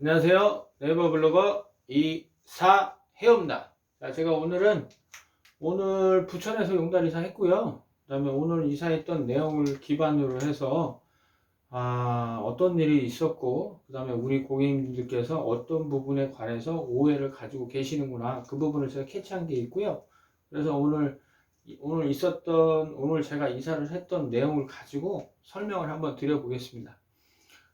안녕하세요. 네이버 블로거 이사해옵니다. 자, 제가 오늘 부천에서 용달 이사했고요. 그 다음에 오늘 이사했던 내용을 기반으로 해서 어떤 일이 있었고, 그 다음에 우리 고객님들께서 어떤 부분에 관해서 오해를 가지고 계시는구나, 그 부분을 제가 캐치한 게 있고요. 그래서 오늘 제가 이사를 했던 내용을 가지고 설명을 한번 드려보겠습니다.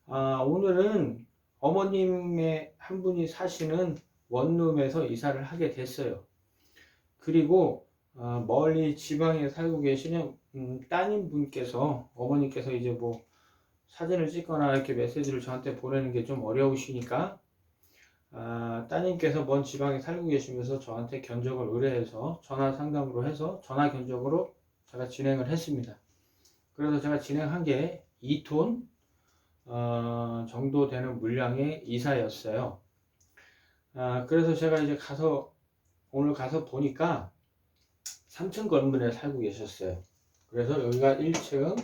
오늘은 어머님의 한 분이 사시는 원룸에서 이사를 하게 됐어요. 그리고 멀리 지방에 살고 계시는 따님 분께서, 어머니께서 이제 뭐 사진을 찍거나 이렇게 메시지를 저한테 보내는 게 좀 어려우시니까 따님께서 먼 지방에 살고 계시면서 저한테 견적을 의뢰해서 전화 상담으로 해서 전화 견적으로 제가 진행을 했습니다. 그래서 제가 진행한 게 2톤 정도 되는 물량의 이사였어요. 그래서 제가 이제 오늘 가서 보니까 3층 건물에 살고 계셨어요. 그래서 여기가 1층,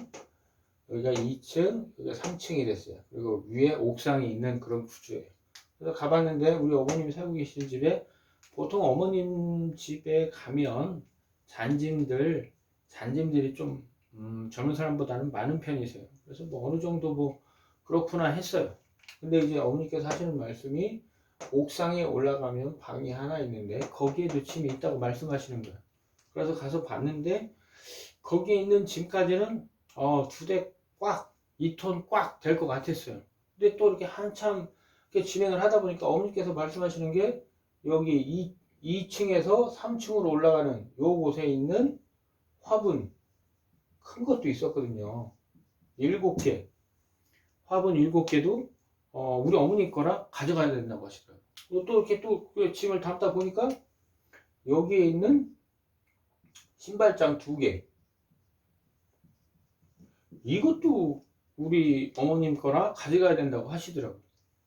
여기가 2층, 여기가 3층이 됐어요. 그리고 위에 옥상이 있는 그런 구조예요. 그래서 가봤는데 우리 어머님이 살고 계신 집에, 보통 어머님 집에 가면 잔짐들이 좀 젊은 사람보다는 많은 편이세요. 그래서 뭐 어느 정도 뭐 그렇구나 했어요. 근데 이제 어머니께서 하시는 말씀이 옥상에 올라가면 방이 하나 있는데 거기에도 짐이 있다고 말씀하시는 거예요. 그래서 가서 봤는데 거기에 있는 짐까지는 2대 꽉, 2톤 꽉 될 것 같았어요. 근데 또 이렇게 한참 이렇게 진행을 하다 보니까 어머니께서 말씀하시는 게 여기 2층에서 3층으로 올라가는 요 곳에 있는 화분 큰 것도 있었거든요. 7개. 화분 7개도 우리 어머니 거라 가져가야 된다고 하시더라고요. 또 이렇게 또 짐을 담다 보니까 여기에 있는 신발장 2개, 이것도 우리 어머님 거라 가져가야 된다고 하시더라고요.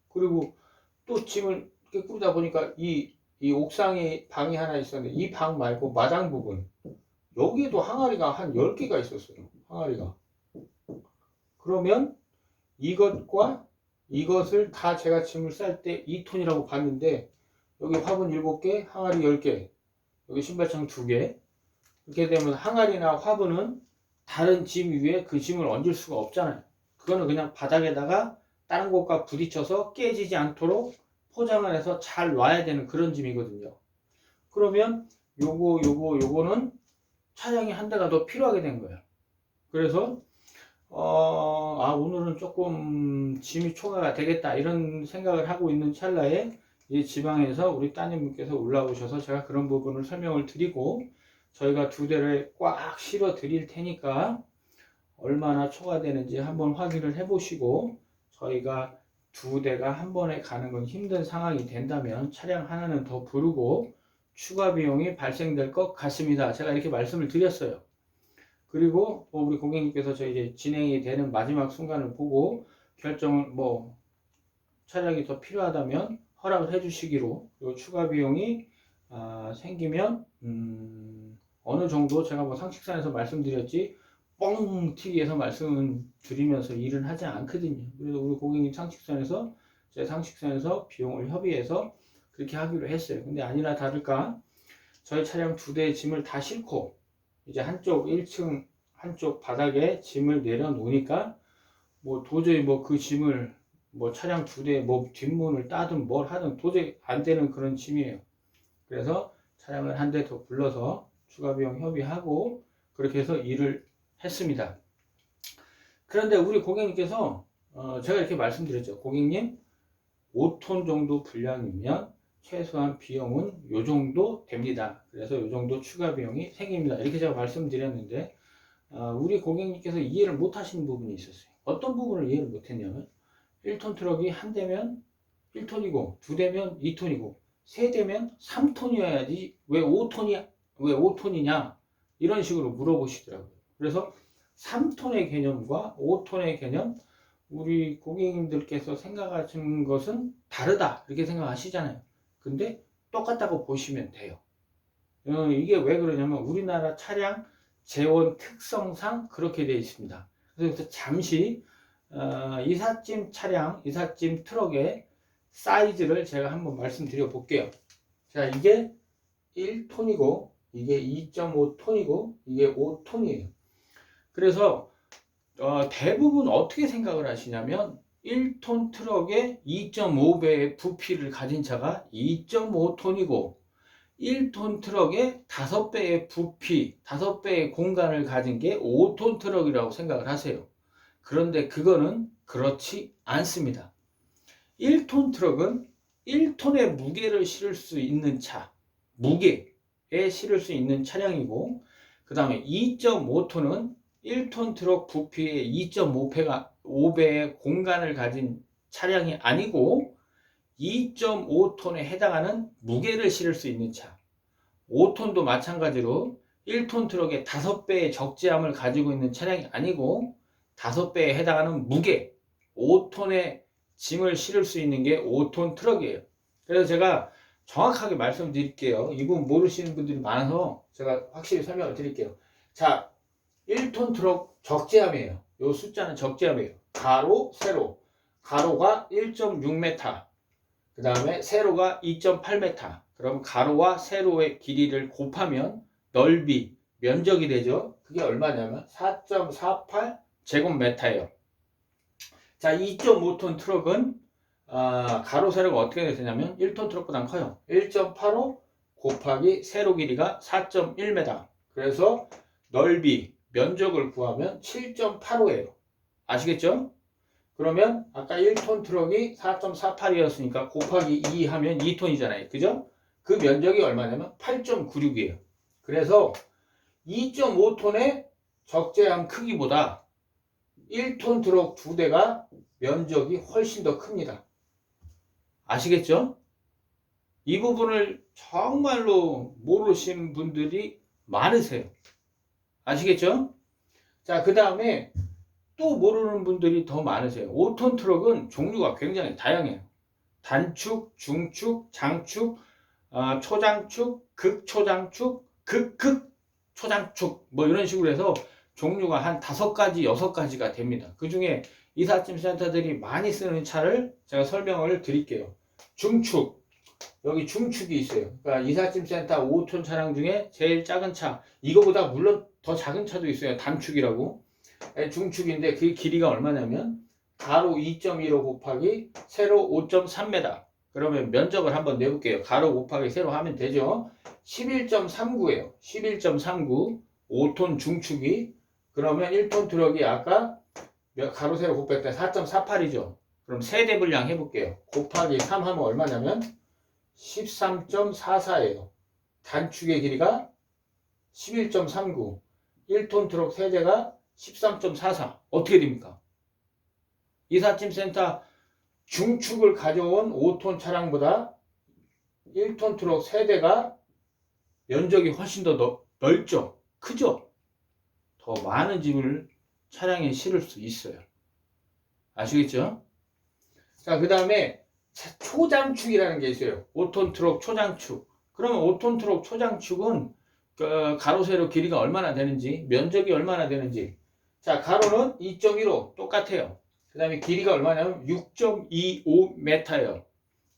그리고 또 짐을 이렇게 꾸리다 보니까 이 옥상에 방이 하나 있었는데 이 방 말고 마당 부분, 여기에도 항아리가 한 10개가 있었어요. 항아리가. 그러면 이것과 이것을 다 제가 짐을 쌀 때 2톤이라고 봤는데, 여기 화분 7개, 항아리 10개, 여기 신발장 2개. 이렇게 되면 항아리나 화분은 다른 짐 위에 그 짐을 얹을 수가 없잖아요. 그거는 그냥 바닥에다가 다른 곳과 부딪혀서 깨지지 않도록 포장을 해서 잘 놔야 되는 그런 짐이거든요. 그러면 요거는 차량이 한 대가 더 필요하게 된 거예요. 그래서 오늘은 조금 짐이 초과가 되겠다 이런 생각을 하고 있는 찰나에 이 지방에서 우리 따님분께서 올라오셔서 제가 그런 부분을 설명을 드리고, 저희가 2대를 꽉 실어 드릴 테니까 얼마나 초과되는지 한번 확인을 해 보시고, 저희가 2대가 한 번에 가는 건 힘든 상황이 된다면 차량 하나는 더 부르고 추가 비용이 발생될 것 같습니다. 제가 이렇게 말씀을 드렸어요. 그리고 우리 고객님께서 저희 이제 진행이 되는 마지막 순간을 보고 결정을 차량이 더 필요하다면 허락을 해 주시기로, 그리고 추가 비용이 생기면 어느 정도 제가 상식선에서 말씀드렸지 뻥 튀기해서 말씀을 드리면서 일은 하지 않거든요. 그래서 우리 고객님 상식선에서, 제 상식선에서 비용을 협의해서 그렇게 하기로 했어요. 근데 아니나 다를까 저희 차량 2대의 짐을 다 싣고 이제 한쪽 1층 한쪽 바닥에 짐을 내려놓으니까 도저히 그 짐을 차량 2대 뒷문을 따든 뭘 하든 도저히 안 되는 그런 짐이에요. 그래서 차량을 한 대 더 불러서 추가 비용 협의하고 그렇게 해서 일을 했습니다. 그런데 우리 고객님께서 제가 이렇게 말씀드렸죠. 고객님 5톤 정도 분량이면 최소한 비용은 요 정도 됩니다. 그래서 요 정도 추가 비용이 생깁니다. 이렇게 제가 말씀드렸는데 우리 고객님께서 이해를 못 하시는 부분이 있었어요. 어떤 부분을 이해를 못 했냐면 1톤 트럭이 한 대면 1톤이고 2대면 2톤이고 3대면 3톤이어야지 왜 5톤이냐 이런 식으로 물어보시더라고요. 그래서 3톤의 개념과 5톤의 개념, 우리 고객님들께서 생각하시는 것은 다르다 이렇게 생각하시잖아요. 근데 똑같다고 보시면 돼요. 이게 왜 그러냐면 우리나라 차량 재원 특성상 그렇게 되어 있습니다. 그래서 잠시 이삿짐 트럭에 사이즈를 제가 한번 말씀드려 볼게요. 자, 이게 1톤이고 이게 2.5톤이고 이게 5톤이에요. 그래서 대부분 어떻게 생각을 하시냐면 1톤 트럭의 2.5배의 부피를 가진 차가 2.5톤이고 1톤 트럭의 5배의 부피, 5배의 공간을 가진 게 5톤 트럭이라고 생각을 하세요. 그런데 그거는 그렇지 않습니다. 1톤 트럭은 1톤의 무게를 실을 수 있는 차, 무게에 실을 수 있는 차량이고, 그 다음에 2.5톤은 1톤 트럭 부피의 2.5배의 공간을 가진 차량이 아니고 2.5톤에 해당하는 무게를 실을 수 있는 차. 5톤도 마찬가지로 1톤 트럭의 5배의 적재함을 가지고 있는 차량이 아니고 5배에 해당하는 무게, 5톤의 짐을 실을 수 있는 게 5톤 트럭이에요. 그래서 제가 정확하게 말씀드릴게요. 이 부분 모르시는 분들이 많아서 제가 확실히 설명을 드릴게요. 자, 1톤 트럭 적재함이에요. 이 숫자는 적재함이에요. 가로, 세로. 가로가 1.6m, 그 다음에 세로가 2.8m. 그럼 가로와 세로의 길이를 곱하면 넓이, 면적이 되죠. 그게 얼마냐면 4.48 제곱미터예요. 자, 2.5톤 트럭은 가로 세로가 어떻게 되냐면 1톤 트럭보다 커요. 1.85 곱하기 세로 길이가 4.1m. 그래서 넓이, 면적을 구하면 7.85예요. 아시겠죠? 그러면 아까 1톤 트럭이 4.48이었으니까 곱하기 2 하면 2톤이잖아요. 그죠? 그 면적이 얼마냐면 8.96이에요. 그래서 2.5톤의 적재함 크기보다 1톤 트럭 2대가 면적이 훨씬 더 큽니다. 아시겠죠? 이 부분을 정말로 모르시는 분들이 많으세요. 아시겠죠? 자, 그 다음에 또 모르는 분들이 더 많으세요. 5톤 트럭은 종류가 굉장히 다양해요. 단축, 중축, 장축, 초장축, 극초장축, 극초장축 뭐 이런 식으로 해서 종류가 한 5가지, 6가지가 됩니다. 그 중에 이삿짐 센터들이 많이 쓰는 차를 제가 설명을 드릴게요. 중축, 여기 중축이 있어요. 그러니까 이삿짐 센터 5톤 차량 중에 제일 작은 차, 이거보다 물론 더 작은 차도 있어요. 단축이라고. 중축인데 그 길이가 얼마냐면 가로 2.15 곱하기 세로 5.3m. 그러면 면적을 한번 내볼게요. 가로 곱하기 세로 하면 되죠. 11.39예요. 11.39 5톤 중축이. 그러면 1톤 트럭이 아까 가로 세로 곱할 때 4.48이죠. 그럼 세대 분량 해볼게요. 곱하기 3 하면 얼마냐면 13.44예요. 단축의 길이가 11.39. 1톤 트럭 세대가 13.44. 어떻게 됩니까? 이삿짐 센터 중축을 가져온 5톤 차량보다 1톤 트럭 세대가 면적이 훨씬 더 넓죠? 크죠? 더 많은 짐을 차량에 실을 수 있어요. 아시겠죠? 자, 그 다음에 초장축이라는 게 있어요. 5톤 트럭 초장축. 그러면 5톤 트럭 초장축은 가로 세로 길이가 얼마나 되는지, 면적이 얼마나 되는지. 자, 가로는 2.15 똑같아요. 그 다음에 길이가 얼마냐면 6.25m예요.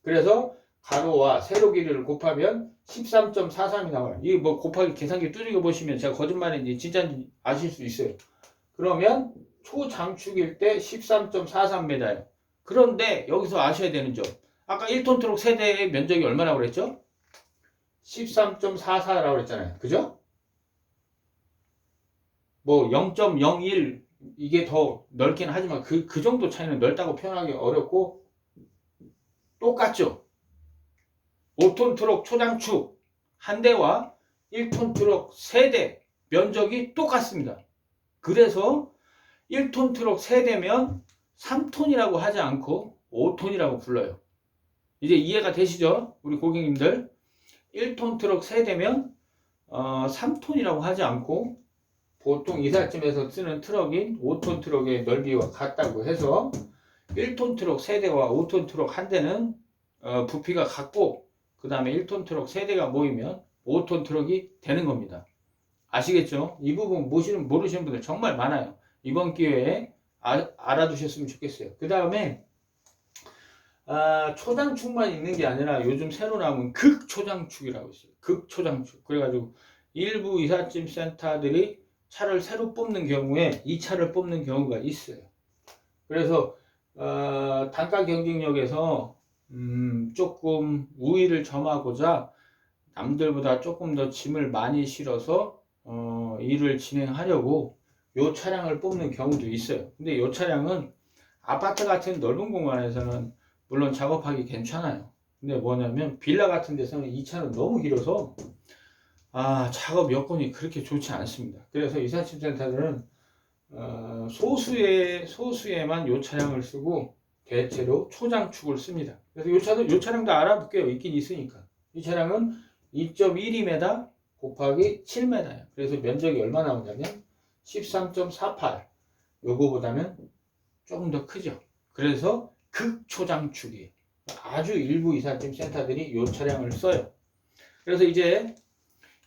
그래서 가로와 세로 길이를 곱하면 13.43이 나와요. 이게 뭐 곱하기 계산기 두들겨 보시면 제가 거짓말인지 진짜인지 아실 수 있어요. 그러면 초장축일 때 13.43m예요. 그런데 여기서 아셔야 되는 점. 아까 1톤 트럭 세대의 면적이 얼마라고 그랬죠? 13.44라고 그랬잖아요. 그죠? 뭐 0.01 이게 더 넓긴 하지만 그 정도 차이는 넓다고 표현하기 어렵고 똑같죠. 5톤 트럭 초장축 한 대와 1톤 트럭 세대 면적이 똑같습니다. 그래서 1톤 트럭 세대면 3톤이라고 하지 않고 5톤이라고 불러요. 이제 이해가 되시죠? 우리 고객님들. 1톤 트럭 세대면 3톤이라고 하지 않고 보통 이삿짐에서 쓰는 트럭인 5톤 트럭의 넓이와 같다고 해서 1톤 트럭 세대와 5톤 트럭 한 대는 부피가 같고 그 다음에 1톤 트럭 세대가 모이면 5톤 트럭이 되는 겁니다. 아시겠죠? 이 부분 모르시는 분들 정말 많아요. 이번 기회에 알아두셨으면 좋겠어요. 그 다음에 초장축만 있는 게 아니라 요즘 새로 나온 극초장축이라고 있어요. 극초장축. 그래가지고 일부 이삿짐 센터들이 차를 새로 뽑는 경우에 이 차를 뽑는 경우가 있어요. 그래서 단가 경쟁력에서 조금 우위를 점하고자 남들보다 조금 더 짐을 많이 실어서 일을 진행하려고 요 차량을 뽑는 경우도 있어요. 근데 요 차량은 아파트 같은 넓은 공간에서는 물론 작업하기 괜찮아요. 근데 뭐냐면 빌라 같은 데서는 이 차는 너무 길어서 작업 여건이 그렇게 좋지 않습니다. 그래서 이삿짐 센터들은 소수에만 요 차량을 쓰고 대체로 초장축을 씁니다. 그래서 요 차량도 알아볼게요. 있긴 있으니까. 이 차량은 2.12m 곱하기 7m예요. 그래서 면적이 얼마 나오냐면 13.48. 요거보다는 조금 더 크죠. 그래서 극초장축이에요. 아주 일부 이삿짐 센터들이 이 차량을 써요. 그래서 이제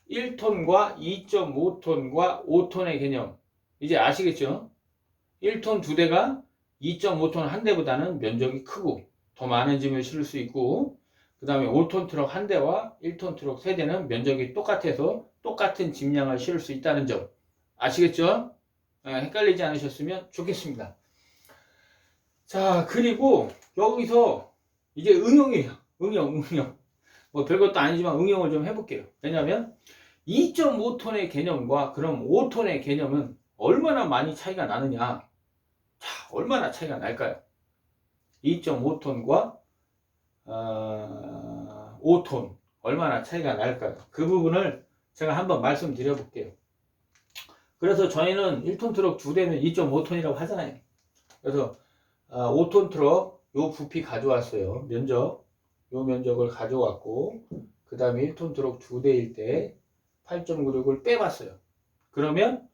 1톤과 2.5톤과 5톤의 개념 이제 아시겠죠? 1톤 두 대가 2.5톤 한 대보다는 면적이 크고 더 많은 짐을 실을 수 있고, 그 다음에 5톤 트럭 한 대와 1톤 트럭 세 대는 면적이 똑같아서 똑같은 짐량을 실을 수 있다는 점 아시겠죠? 헷갈리지 않으셨으면 좋겠습니다. 자, 그리고 여기서 이제 응용이에요. 응용. 뭐 별것도 아니지만 응용을 좀 해볼게요. 왜냐하면 2.5톤의 개념과 그럼 5톤의 개념은 얼마나 많이 차이가 나느냐. 자, 얼마나 차이가 날까요? 2.5톤과 5톤 얼마나 차이가 날까요? 그 부분을 제가 한번 말씀드려 볼게요. 그래서 저희는 1톤 트럭 두 대면 2.5톤이라고 하잖아요. 그래서 5톤 트럭 요 부피 가져왔어요. 요 면적을 가져왔고, 그 다음에 1톤 트럭 두 대일 때 8.96을 빼봤어요. 그러면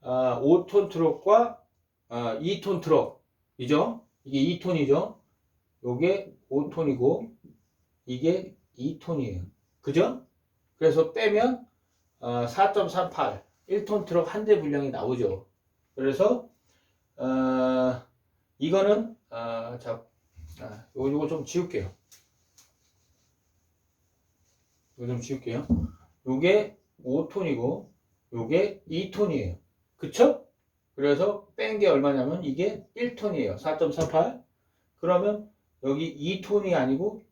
5톤 트럭과 2톤 트럭이죠. 이게 2톤이죠. 요게 5톤이고 이게 2톤이에요. 그죠? 그래서 빼면 4.38 1톤 트럭 한 대 분량이 나오죠. 그래서 이거는 요거 좀 지울게요. 요게 5톤이고 요게 2톤이에요. 그쵸? 그래서 뺀 게 얼마냐면 이게 1톤이에요. 4.48. 그러면 여기 2톤이 아니고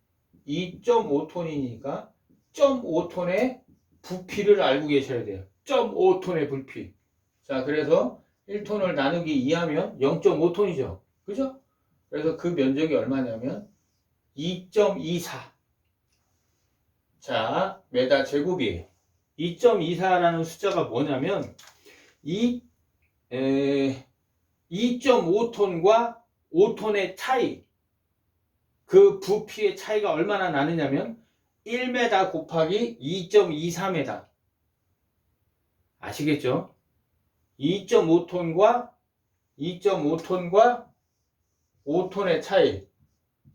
2.5톤이니까 0.5톤의 부피를 알고 계셔야 돼요. 0.5톤의 부피. 자, 그래서 1톤을 나누기 2하면 0.5톤이죠. 그죠? 그래서 그 면적이 얼마냐면 2.24. 자, 메다 제곱이에요. 2.24라는 숫자가 뭐냐면 2.5톤과 5톤의 차이, 그 부피의 차이가 얼마나 나느냐면 1m 곱하기 2.24m. 아시겠죠? 2.5톤과 5톤의 차이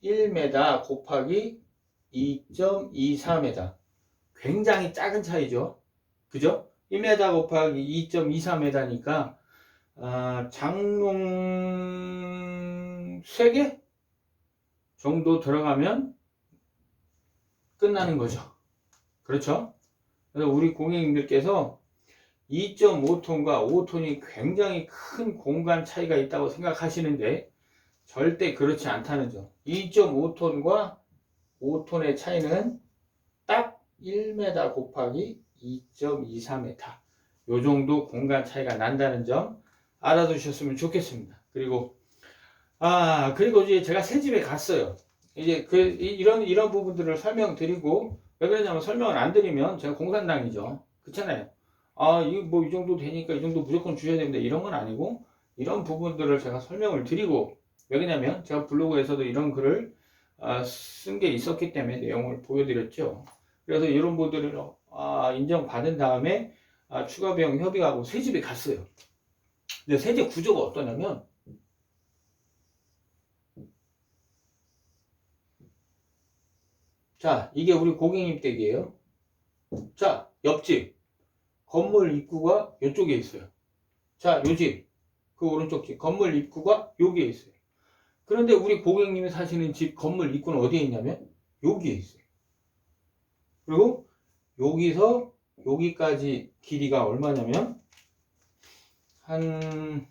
1m 곱하기 2.24m. 굉장히 작은 차이죠. 그죠? 1m 곱하기 2.24m니까 장롱 3개 정도 들어가면 끝나는 거죠. 그렇죠? 그래서 우리 고객님들께서 2.5톤과 5톤이 굉장히 큰 공간 차이가 있다고 생각하시는데 절대 그렇지 않다는 점. 2.5톤과 5톤의 차이는 딱 1m 곱하기 2.23m. 요 정도 공간 차이가 난다는 점 알아두셨으면 좋겠습니다. 그리고 이제 제가 새 집에 갔어요. 이제 이런 부분들을 설명드리고, 왜 그러냐면 설명을 안 드리면 제가 공산당이죠. 그렇잖아요. 이거 뭐 이 정도 되니까 이 정도 무조건 주셔야 됩니다. 이런 건 아니고, 이런 부분들을 제가 설명을 드리고, 왜 그러냐면 제가 블로그에서도 이런 글을 쓴 게 있었기 때문에 내용을 보여드렸죠. 그래서 이런 분들을 인정받은 다음에 추가 비용 협의하고 새 집에 갔어요. 근데 새 집 구조가 어떠냐면, 자, 이게 우리 고객님 댁이에요. 자, 옆집 건물 입구가 이쪽에 있어요. 자, 요 집, 그 오른쪽 집 건물 입구가 여기에 있어요. 그런데 우리 고객님이 사시는 집 건물 입구는 어디에 있냐면 여기에 있어요. 그리고 여기서 여기까지 길이가 얼마냐면 한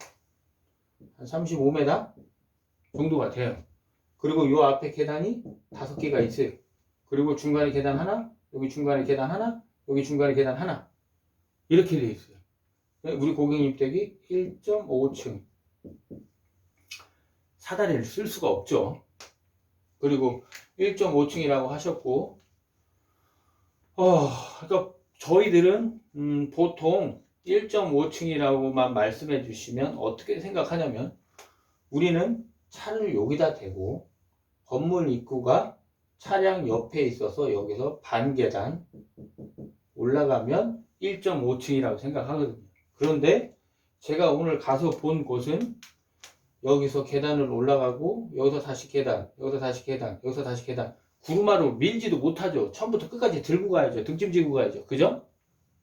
35m 정도가 돼요. 그리고 요 앞에 계단이 5개가 있어요. 그리고 중간에 계단 하나, 여기 중간에 계단 하나, 여기 중간에 계단 하나, 이렇게 되어 있어요. 우리 고객님 댁이 1.5층 사다리를 쓸 수가 없죠. 그리고 1.5층이라고 하셨고, 그러니까 저희들은 보통 1.5층이라고만 말씀해 주시면 어떻게 생각하냐면, 우리는 차를 여기다 대고 건물 입구가 차량 옆에 있어서 여기서 반 계단 올라가면 1.5층이라고 생각하거든요. 그런데 제가 오늘 가서 본 곳은 여기서 계단을 올라가고 여기서 다시 계단, 여기서 다시 계단, 여기서 다시 계단, 구루마루 밀지도 못하죠. 처음부터 끝까지 들고 가야죠. 등짐 지고 가야죠. 그죠?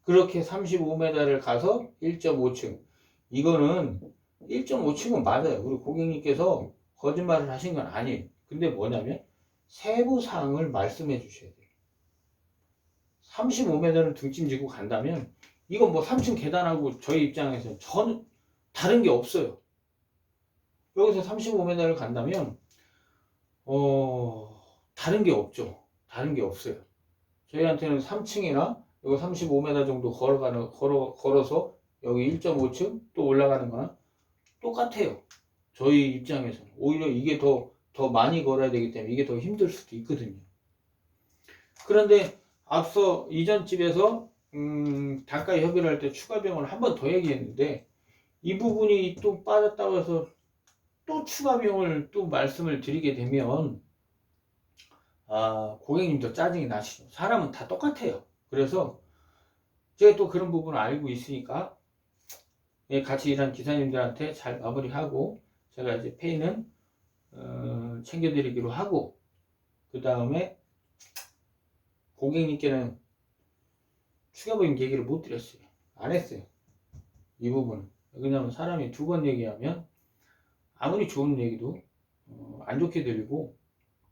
그렇게 35m를 가서 1.5층. 이거는 1.5층은 맞아요. 우리 고객님께서 거짓말을 하신 건 아니에요. 근데 뭐냐면 세부사항을 말씀해 주셔야 돼요. 35m를 등짐 지고 간다면 이건 뭐 3층 계단하고 저희 입장에서 전 다른 게 없어요. 여기서 35m를 간다면 다른 게 없죠. 다른 게 없어요. 저희한테는 3층이나 여기 35m 정도 걸어서 여기 1.5층 또 올라가는 거나 똑같아요. 저희 입장에서 오히려 이게 더 많이 걸어야 되기 때문에 이게 더 힘들 수도 있거든요. 그런데 앞서 이전 집에서 단가 협의를 할 때 추가 비용을 한 번 더 얘기했는데 이 부분이 또 빠졌다고 해서 또 추가 비용을 또 말씀을 드리게 되면 고객님도 짜증이 나시죠. 사람은 다 똑같아요. 그래서 제가 또 그런 부분을 알고 있으니까 같이 일한 기사님들한테 잘 마무리하고 제가 이제 페이는 챙겨드리기로 하고, 그 다음에 고객님께는 추가적인 얘기를 못 드렸어요. 안 했어요. 이 부분은. 왜냐하면 사람이 두 번 얘기하면 아무리 좋은 얘기도 안 좋게 들리고,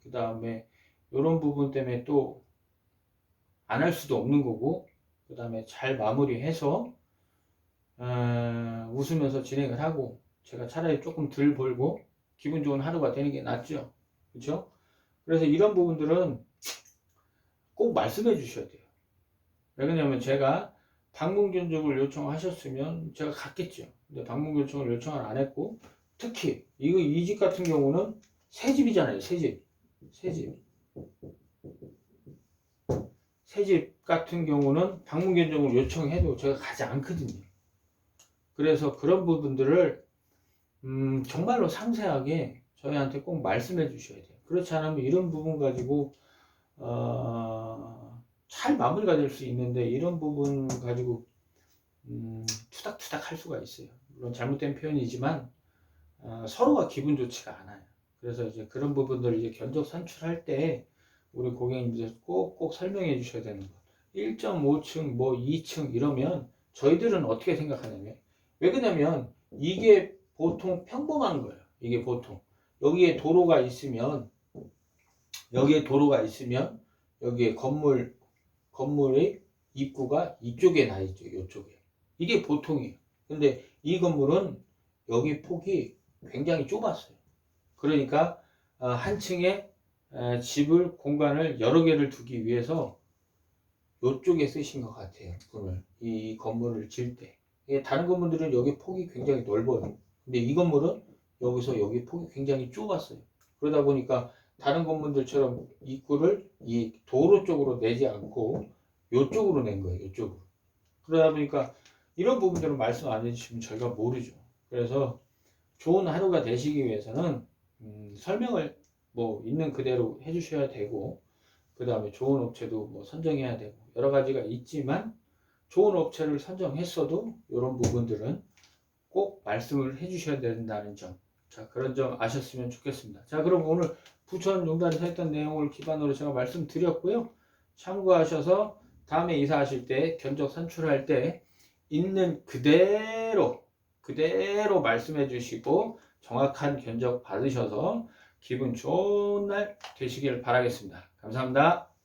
그 다음에 이런 부분 때문에 또 안 할 수도 없는 거고, 그 다음에 잘 마무리해서 웃으면서 진행을 하고 제가 차라리 조금 덜 벌고 기분 좋은 하루가 되는 게 낫죠. 그렇죠? 그래서 이런 부분들은 꼭 말씀해 주셔야 돼요. 왜냐하면 제가 방문 견적을 요청하셨으면 제가 갔겠죠. 근데 방문 견적을 요청을 안 했고, 특히 이 집 같은 경우는 새 집이잖아요. 새 집. 새 집 같은 경우는 방문 견적을 요청해도 제가 가지 않거든요. 그래서 그런 부분들을 정말로 상세하게 저희한테 꼭 말씀해 주셔야 돼요. 그렇지 않으면 이런 부분 가지고 잘 마무리가 될 수 있는데 이런 부분 가지고 투닥투닥 할 수가 있어요. 물론 잘못된 표현이지만 서로가 기분 좋지가 않아요. 그래서 이제 그런 부분들을 이제 견적 산출할 때 우리 고객님들 꼭 설명해 주셔야 되는 거. 1.5층 뭐 2층 이러면 저희들은 어떻게 생각하냐면, 왜 그러냐면 이게 보통 평범한 거예요. 이게 보통 여기에 도로가 있으면 여기에 건물의 입구가 이쪽에 나 있죠. 이쪽에. 이게 보통이에요. 근데 이 건물은 여기 폭이 굉장히 좁았어요. 그러니까 한 층에 공간을 여러 개를 두기 위해서 이쪽에 쓰신 것 같아요. 이 건물을 지을 때. 다른 건물들은 여기 폭이 굉장히 넓어요. 근데 이 건물은 여기서 여기 폭이 굉장히 좁았어요. 그러다 보니까 다른 건물들처럼 입구를 이 도로 쪽으로 내지 않고 이쪽으로 낸 거예요. 이쪽으로. 그러다 보니까 이런 부분들은 말씀 안 해주시면 저희가 모르죠. 그래서 좋은 하루가 되시기 위해서는 설명을 뭐 있는 그대로 해주셔야 되고, 그 다음에 좋은 업체도 뭐 선정해야 되고 여러 가지가 있지만, 좋은 업체를 선정했어도 이런 부분들은 꼭 말씀을 해주셔야 된다는 점, 자 그런 점 아셨으면 좋겠습니다. 자 그럼 오늘 부천용단에서 했던 내용을 기반으로 제가 말씀드렸고요. 참고하셔서 다음에 이사하실 때 견적 산출할 때 있는 그대로 말씀해 주시고 정확한 견적 받으셔서 기분 좋은 날 되시길 바라겠습니다. 감사합니다.